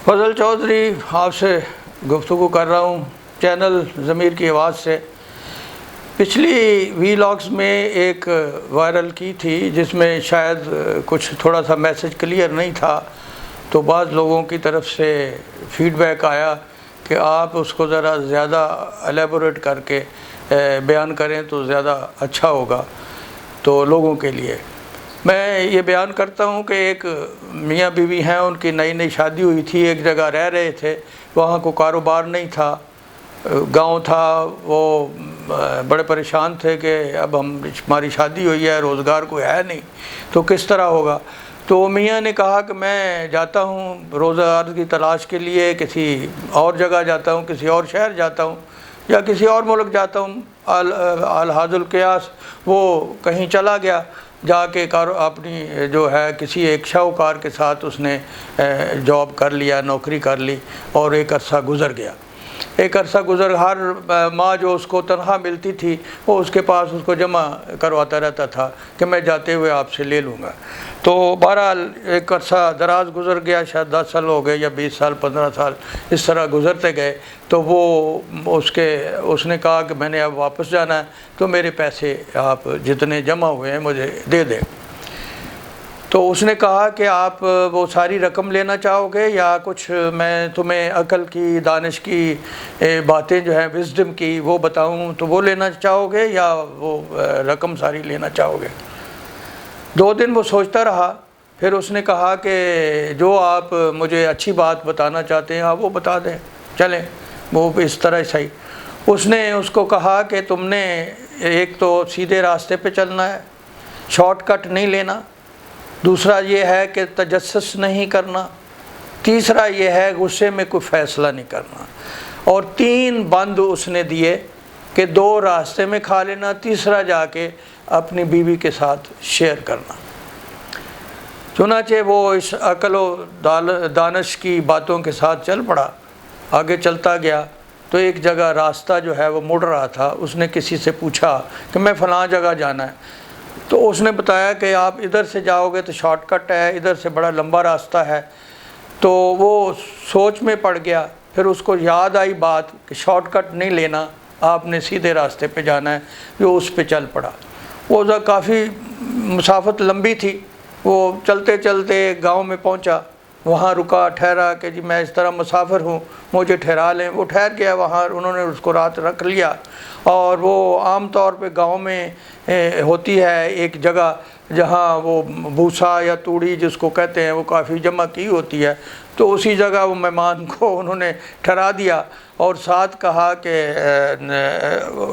فضل چودھری آپ سے گفتگو کر رہا ہوں چینل ضمیر کی آواز سے۔ پچھلی وی لاگز میں ایک وائرل کی تھی جس میں شاید کچھ تھوڑا سا میسج کلیئر نہیں تھا، تو بعض لوگوں کی طرف سے فیڈ بیک آیا کہ آپ اس کو ذرا زیادہ الیبوریٹ کر کے بیان کریں تو زیادہ اچھا ہوگا تو لوگوں کے لیے۔ میں یہ بیان کرتا ہوں کہ ایک میاں بیوی ہیں، ان کی نئی نئی شادی ہوئی تھی، ایک جگہ رہ رہے تھے، وہاں کو کاروبار نہیں تھا، گاؤں تھا، وہ بڑے پریشان تھے کہ اب ہماری شادی ہوئی ہے، روزگار کوئی ہے نہیں تو کس طرح ہوگا۔ تو میاں نے کہا کہ میں جاتا ہوں روزگار کی تلاش کے لیے، کسی اور جگہ جاتا ہوں، کسی اور شہر جاتا ہوں یا کسی اور ملک جاتا ہوں۔ الحاظ القیاس وہ کہیں چلا گیا، جا کے اپنی جو ہے کسی ایک شاہوکار کے ساتھ اس نے جاب کر لیا، نوکری کر لی، اور ایک عرصہ گزر گیا۔ ہر ماہ جو اس کو تنخواہ ملتی تھی وہ اس کے پاس اس کو جمع کرواتا رہتا تھا کہ میں جاتے ہوئے آپ سے لے لوں گا۔ تو بہرحال ایک عرصہ دراز گزر گیا، شاید 10 سال ہو گئے یا 20 سال 15 سال اس طرح گزرتے گئے۔ تو وہ اس نے کہا کہ میں نے اب واپس جانا ہے تو میرے پیسے آپ جتنے جمع ہوئے ہیں مجھے دے دیں۔ تو اس نے کہا کہ آپ وہ ساری رقم لینا چاہو گے یا کچھ میں تمہیں عقل کی، دانش کی باتیں جو ہیں وزڈم کی وہ بتاؤں تو وہ لینا چاہو گے یا وہ رقم ساری لینا چاہو گے۔ 2 دن وہ سوچتا رہا، پھر اس نے کہا کہ جو آپ مجھے اچھی بات بتانا چاہتے ہیں آپ وہ بتا دیں، چلیں وہ اس طرح صحیح۔ اس نے اس کو کہا کہ تم نے ایک تو سیدھے راستے پہ چلنا ہے، شارٹ کٹ نہیں لینا، دوسرا یہ ہے کہ تجسس نہیں کرنا، تیسرا یہ ہے غصے میں کوئی فیصلہ نہیں کرنا، اور 3 بند اس نے دیے کہ 2 راستے میں کھا لینا، تیسرا جا کے اپنی بیوی کے ساتھ شیئر کرنا۔ چنانچہ وہ اس عقل و دانش کی باتوں کے ساتھ چل پڑا، آگے چلتا گیا تو ایک جگہ راستہ جو ہے وہ مڑ رہا تھا۔ اس نے کسی سے پوچھا کہ میں فلاں جگہ جانا ہے، تو اس نے بتایا کہ آپ ادھر سے جاؤ گے تو شارٹ کٹ ہے، ادھر سے بڑا لمبا راستہ ہے۔ تو وہ سوچ میں پڑ گیا، پھر اس کو یاد آئی بات کہ شارٹ کٹ نہیں لینا، آپ نے سیدھے راستے پہ جانا ہے، جو اس پہ چل پڑا۔ وہ کافی مسافت لمبی تھی، وہ چلتے چلتے گاؤں میں پہنچا، وہاں رکا، ٹھہرا کہ جی میں اس طرح مسافر ہوں، مجھے ٹھہرا لیں۔ وہ ٹھہر گیا وہاں، انہوں نے اس کو رات رکھ لیا۔ اور وہ عام طور پہ گاؤں میں ہوتی ہے ایک جگہ جہاں وہ بھوسا یا توڑی جس کو کہتے ہیں وہ کافی جمع کی ہوتی ہے، تو اسی جگہ وہ مہمان کو انہوں نے ٹھہرا دیا اور ساتھ کہا کہ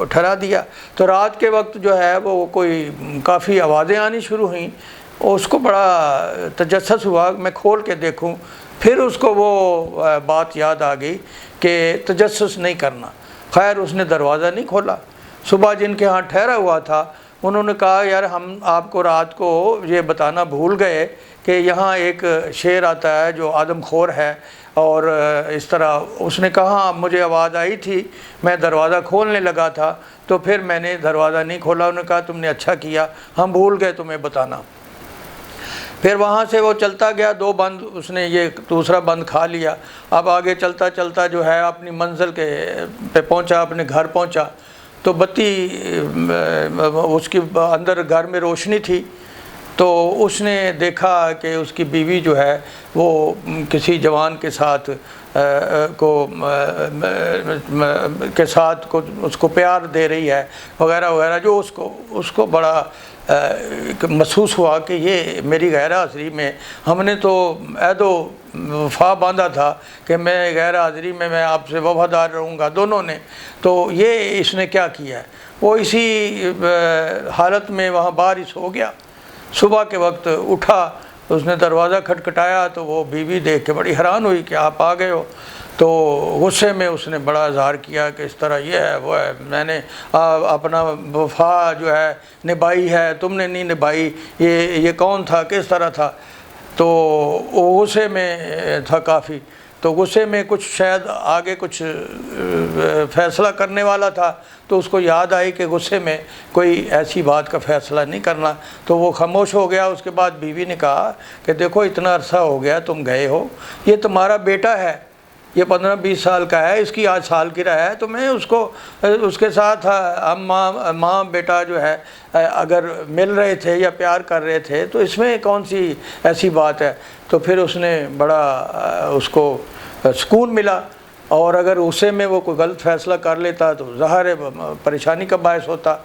ٹھہرا دیا۔ تو رات کے وقت جو ہے وہ کوئی کافی آوازیں آنی شروع ہوئیں، اس کو بڑا تجسس ہوا میں کھول کے دیکھوں، پھر اس کو وہ بات یاد آ گئی کہ تجسس نہیں کرنا۔ خیر اس نے دروازہ نہیں کھولا۔ صبح جن کے ہاں ٹھہرا ہوا تھا انہوں نے کہا یار ہم آپ کو رات کو یہ بتانا بھول گئے کہ یہاں ایک شیر آتا ہے جو آدم خور ہے، اور اس طرح اس نے کہا مجھے آواز آئی تھی، میں دروازہ کھولنے لگا تھا تو پھر میں نے دروازہ نہیں کھولا۔ انہوں نے کہا تم نے اچھا کیا، ہم بھول گئے تمہیں بتانا۔ پھر وہاں سے وہ چلتا گیا، 2 بند اس نے یہ دوسرا بند کھا لیا۔ اب آگے چلتا چلتا جو ہے اپنی منزل پہ پہنچا، اپنے گھر پہنچا تو بتی اس کی اندر گھر میں روشنی تھی، تو اس نے دیکھا کہ اس کی بیوی جو ہے وہ کسی جوان کے ساتھ اس کو پیار دے رہی ہے وغیرہ وغیرہ، جو اس کو بڑا محسوس ہوا کہ یہ میری غیر حاضری میں ہم نے تو عہد و وفا باندھا تھا کہ میں غیر حاضری میں آپ سے وفادار رہوں گا دونوں نے، تو یہ اس نے کیا کیا ہے۔ وہ اسی حالت میں وہاں باہر ہی سو گیا۔ صبح کے وقت اٹھا، اس نے دروازہ کھٹکھٹایا تو وہ بیوی دیکھ کے بڑی حیران ہوئی کہ آپ آ گئے ہو۔ تو غصے میں اس نے بڑا اظہار کیا کہ اس طرح یہ ہے وہ ہے، میں نے اپنا وفا جو ہے نبھائی ہے، تم نے نہیں نبھائی، یہ کون تھا، کس طرح تھا۔ تو وہ غصے میں تھا کافی۔ تو غصے میں کچھ شاید آگے کچھ فیصلہ کرنے والا تھا، تو اس کو یاد آئی کہ غصے میں کوئی ایسی بات کا فیصلہ نہیں کرنا، تو وہ خاموش ہو گیا۔ اس کے بعد بیوی نے کہا کہ دیکھو اتنا عرصہ ہو گیا تم گئے ہو، یہ تمہارا بیٹا ہے، یہ 15-20 سال کا ہے، اس کی آج سالگرہ ہے، تو میں اس کے ساتھ ہم ماں بیٹا جو ہے اگر مل رہے تھے یا پیار کر رہے تھے تو اس میں کون سی ایسی بات ہے۔ تو پھر اس نے بڑا اس کو سکون ملا، اور اگر اسے میں وہ کوئی غلط فیصلہ کر لیتا تو ظاہر ہے پریشانی کا باعث ہوتا۔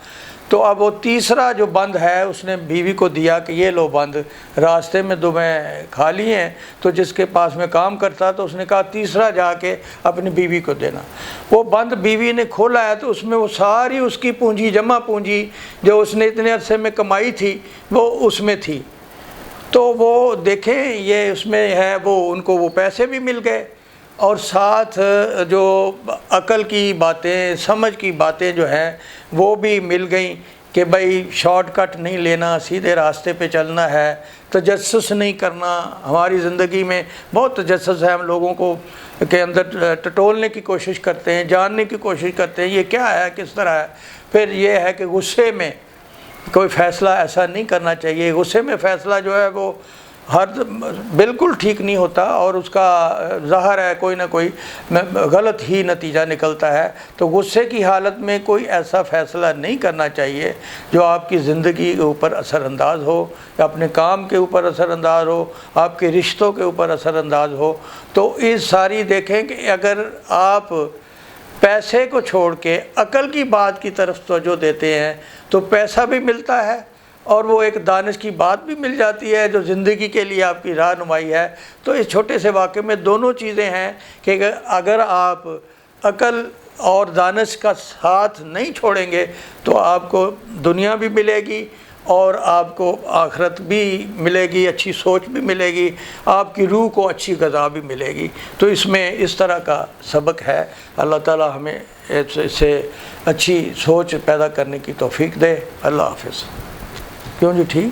تو اب وہ تیسرا جو بند ہے اس نے بیوی کو دیا کہ یہ لو بند، راستے میں دو میں کھا لی ہیں، تو جس کے پاس میں کام کرتا تو اس نے کہا تیسرا جا کے اپنی بیوی کو دینا۔ وہ بند بیوی نے کھولا ہے تو اس میں وہ ساری اس کی پونجی، جمع پونجی جو اس نے اتنے عرصے میں کمائی تھی وہ اس میں تھی۔ تو وہ دیکھیں یہ اس میں ہے، وہ ان کو وہ پیسے بھی مل گئے، اور ساتھ جو عقل کی باتیں، سمجھ کی باتیں جو ہیں وہ بھی مل گئیں کہ بھائی شارٹ کٹ نہیں لینا، سیدھے راستے پہ چلنا ہے، تجسس نہیں کرنا۔ ہماری زندگی میں بہت تجسس ہے، ہم لوگوں کو کے اندر ٹٹولنے کی کوشش کرتے ہیں، جاننے کی کوشش کرتے ہیں یہ کیا ہے، کس طرح ہے۔ پھر یہ ہے کہ غصے میں کوئی فیصلہ ایسا نہیں کرنا چاہیے، غصے میں فیصلہ جو ہے وہ بالکل ٹھیک نہیں ہوتا، اور اس کا ظاہر ہے کوئی نہ کوئی غلط ہی نتیجہ نکلتا ہے۔ تو غصے کی حالت میں کوئی ایسا فیصلہ نہیں کرنا چاہیے جو آپ کی زندگی کے اوپر اثر انداز ہو، یا اپنے کام کے اوپر اثر انداز ہو، آپ کے رشتوں کے اوپر اثر انداز ہو۔ تو اس ساری دیکھیں کہ اگر آپ پیسے کو چھوڑ کے عقل کی بات کی طرف توجہ دیتے ہیں تو پیسہ بھی ملتا ہے، اور وہ ایک دانش کی بات بھی مل جاتی ہے جو زندگی کے لیے آپ کی رہنمائی ہے۔ تو اس چھوٹے سے واقعے میں دونوں چیزیں ہیں کہ اگر آپ عقل اور دانش کا ساتھ نہیں چھوڑیں گے تو آپ کو دنیا بھی ملے گی، اور آپ کو آخرت بھی ملے گی، اچھی سوچ بھی ملے گی، آپ کی روح کو اچھی غذا بھی ملے گی۔ تو اس میں اس طرح کا سبق ہے۔ اللہ تعالی ہمیں اس سے اچھی سوچ پیدا کرنے کی توفیق دے۔ اللہ حافظ۔ کیوں جی ٹھیک ہے۔